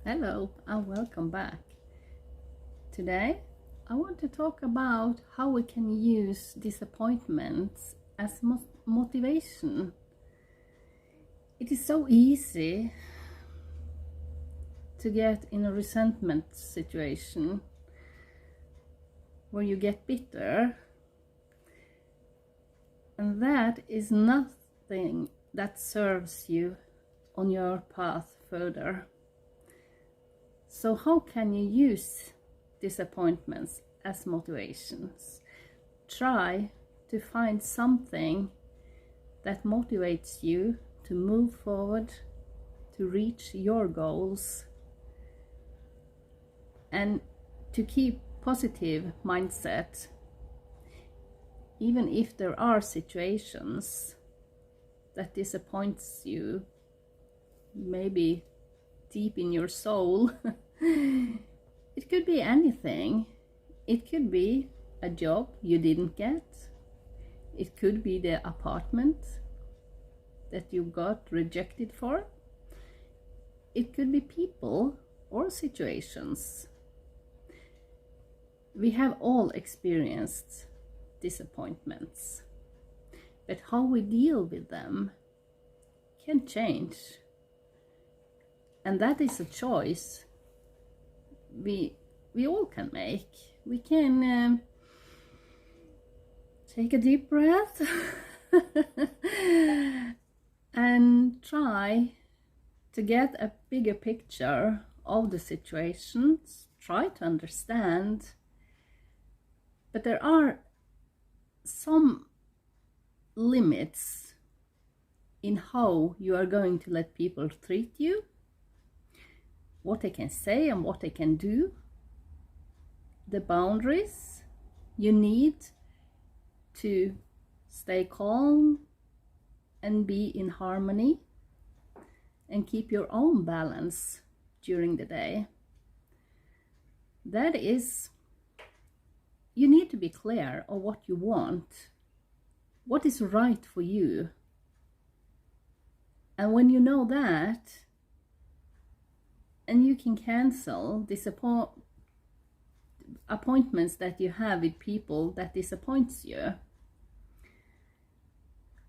Hello and welcome back. Today I want to talk about how we can use disappointments as motivation. It is so easy to get in a resentment situation where you get bitter, and that is nothing that serves you on your path further. So how can you use disappointments as motivations? Try to find something that motivates you to move forward, to reach your goals, and to keep positive mindset, even if there are situations that disappoints you, maybe deep in your soul. It could be anything. It could be a job you didn't get. It could be the apartment that you got rejected for. It could be people or situations. We have all experienced disappointments, but how we deal with them can change. And that is a choice we all can make. We can take a deep breath and try to get a bigger picture of the situations, try to understand. But there are some limits in how you are going to let people treat you, what they can say and what they can do, the boundaries you need to stay calm and be in harmony and keep your own balance during the day. That is, you need to be clear on what you want, what is right for you. And when you know that, and you can cancel appointments that you have with people that disappoints you,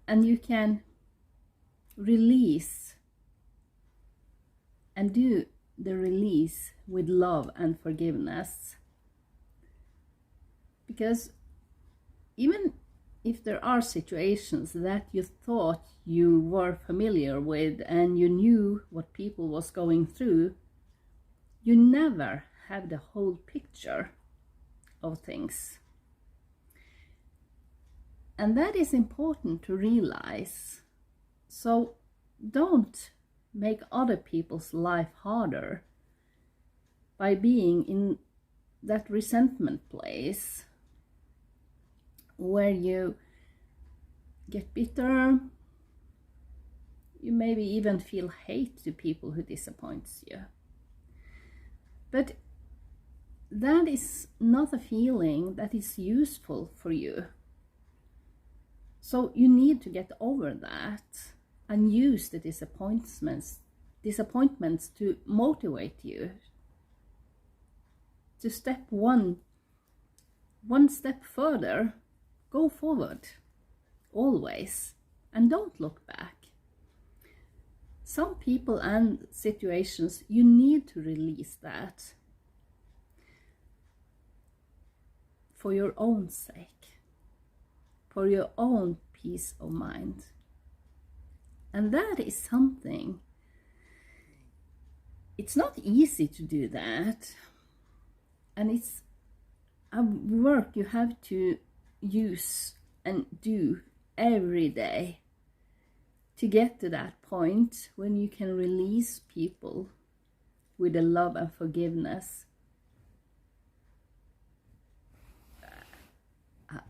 and you can release and do the release with love and forgiveness. Because even if there are situations that you thought you were familiar with and you knew what people was going through, you never have the whole picture of things. And that is important to realize. So don't make other people's life harder by being in that resentment place where you get bitter. You maybe even feel hate to people who disappoints you. But that is not a feeling that is useful for you. So you need to get over that and use the disappointments to motivate you to step one step further. Go forward always and don't look back. Some people and situations, you need to release that for your own sake, for your own peace of mind. And that is something, it's not easy to do that, and it's a work you have to use and do every day to get to that point when you can release people with the love and forgiveness.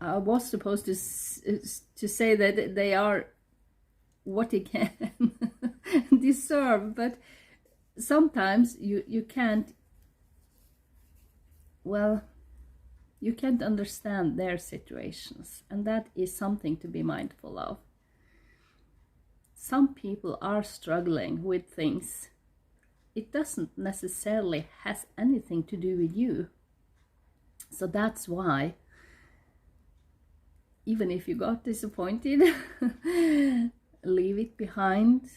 I was supposed to say that they are what they can deserve, but sometimes you can't, well, you can't understand their situations, and that is something to be mindful of. Some people are struggling with things it doesn't necessarily has anything to do with you. So that's why, even if you got disappointed, leave it behind.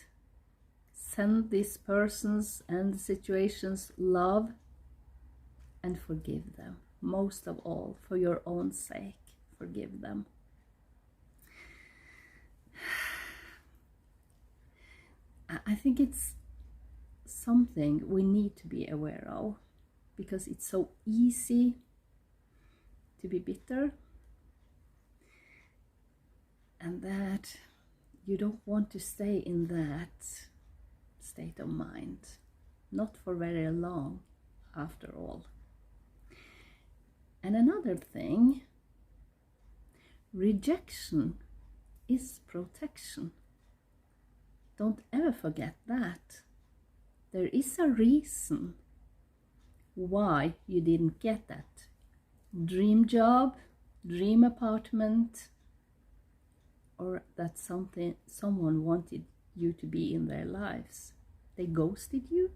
Send these persons and situations love and forgive them. Most of all, for your own sake, forgive them. I think it's something we need to be aware of, because it's so easy to be bitter, and that you don't want to stay in that state of mind, not for very long after all. And another thing, rejection is protection. Don't ever forget that. There is a reason why you didn't get that dream job, dream apartment, or that someone wanted you to be in their lives. They ghosted you.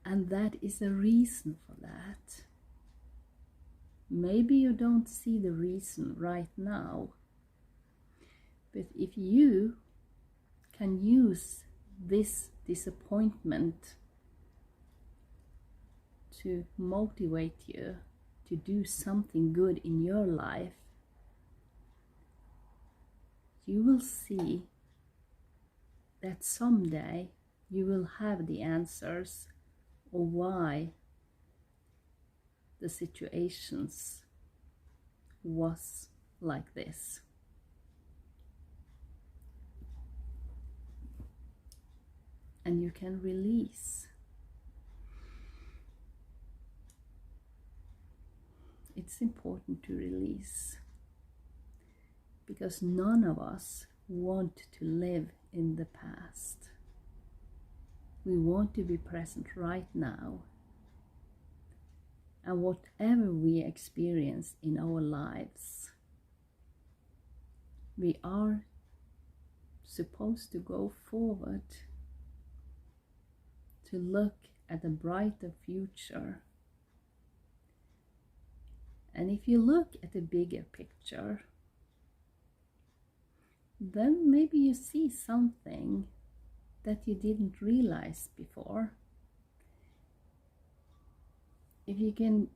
And that is a reason for that. Maybe you don't see the reason right now, but if you can use this disappointment to motivate you to do something good in your life, you will see that someday you will have the answers of why the situations was like this. And you can release. It's important to release, because none of us want to live in the past. We want to be present right now. And whatever we experience in our lives, we are supposed to go forward, to look at a brighter future. And if you look at the bigger picture, then maybe you see something that you didn't realize before. If you can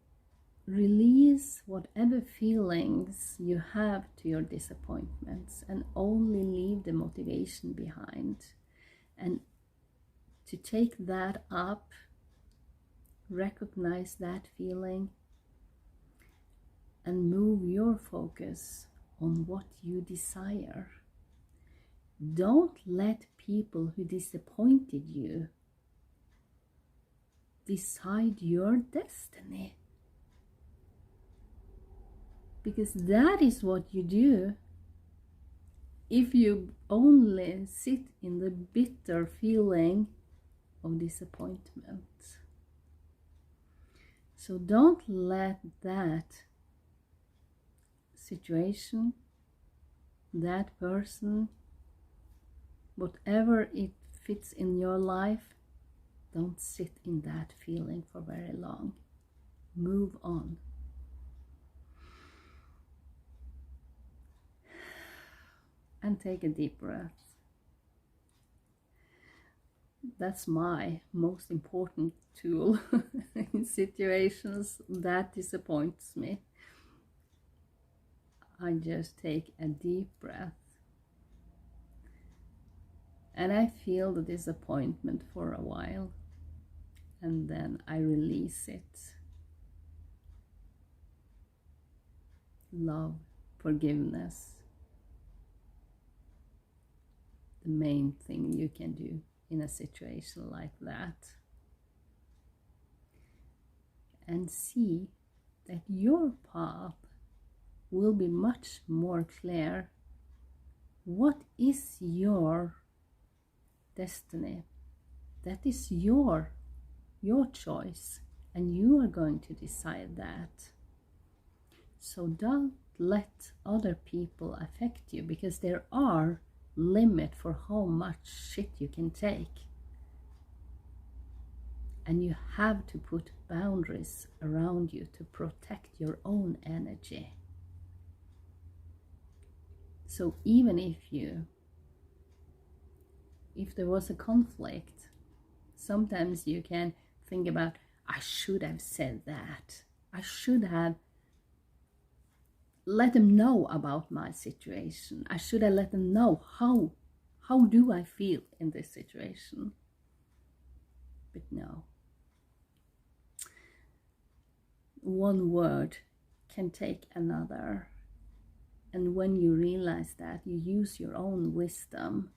release whatever feelings you have to your disappointments and only leave the motivation behind, and to take that up, recognize that feeling, and move your focus on what you desire. Don't let people who disappointed you decide your destiny, because that is what you do if you only sit in the bitter feeling of disappointment. So don't let that situation, that person, whatever it fits in your life, don't sit in that feeling for very long. Move on. And take a deep breath. That's my most important tool in situations that disappoints me. I just take a deep breath, and I feel the disappointment for a while, and then I release it. Love, forgiveness, the main thing you can do in a situation like that. And see that your path will be much more clear. What is your destiny? That is your choice, and you are going to decide that. So don't let other people affect you, because there are limit for how much shit you can take. And you have to put boundaries around you to protect your own energy. So even if there was a conflict, sometimes you can think about, I should have said that. I should have let them know about my situation. I should have let them know how do I feel in this situation. But no. One word can take another. And when you realize that, you use your own wisdom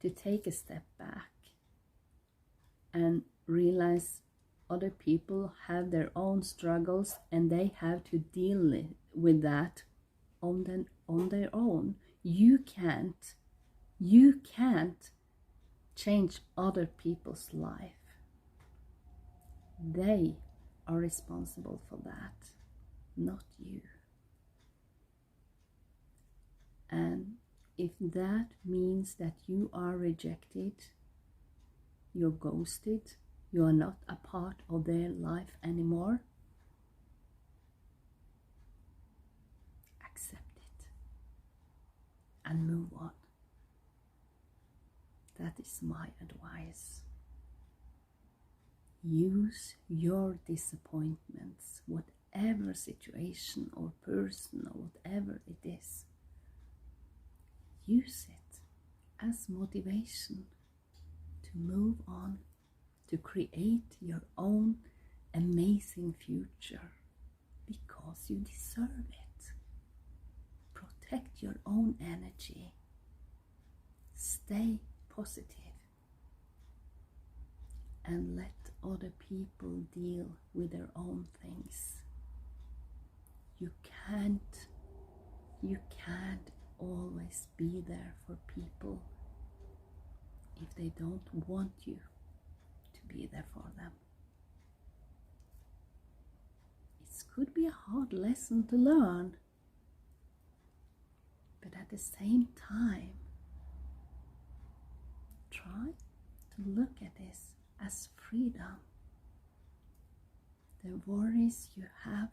to take a step back and realize other people have their own struggles and they have to deal with that on their own. You can't change other people's life. They are responsible for that, not you. And if that means that you are rejected, you're ghosted, you are not a part of their life anymore, accept it and move on. That is my advice. Use your disappointments, whatever situation or person or whatever it is. Use it as motivation to move on, to create your own amazing future, because you deserve it. Protect your own energy. Stay positive. And let other people deal with their own things. You can't always be there for people if they don't want you to be there for them. It could be a hard lesson to learn, but at the same time, try to look at this as freedom. The worries you have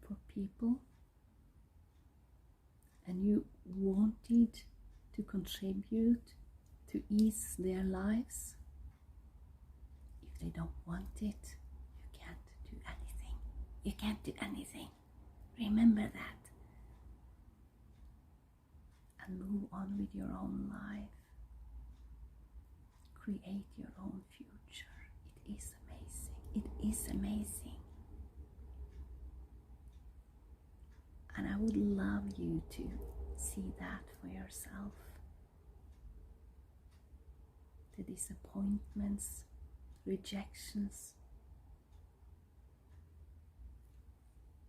for people and you wanted to contribute to ease their lives, if they don't want it, you can't do anything. You can't do anything. Remember that. And move on with your own life. Create your own future. It is amazing. It is amazing. And I would love you to see that for yourself. The disappointments, rejections,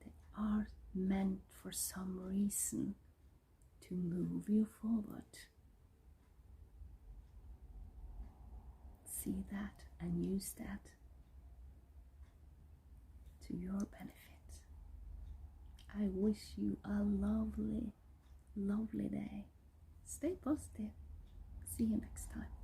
they are meant for some reason to move you forward. See that and use that to your benefit. I wish you a lovely, lovely day. Stay positive. See you next time.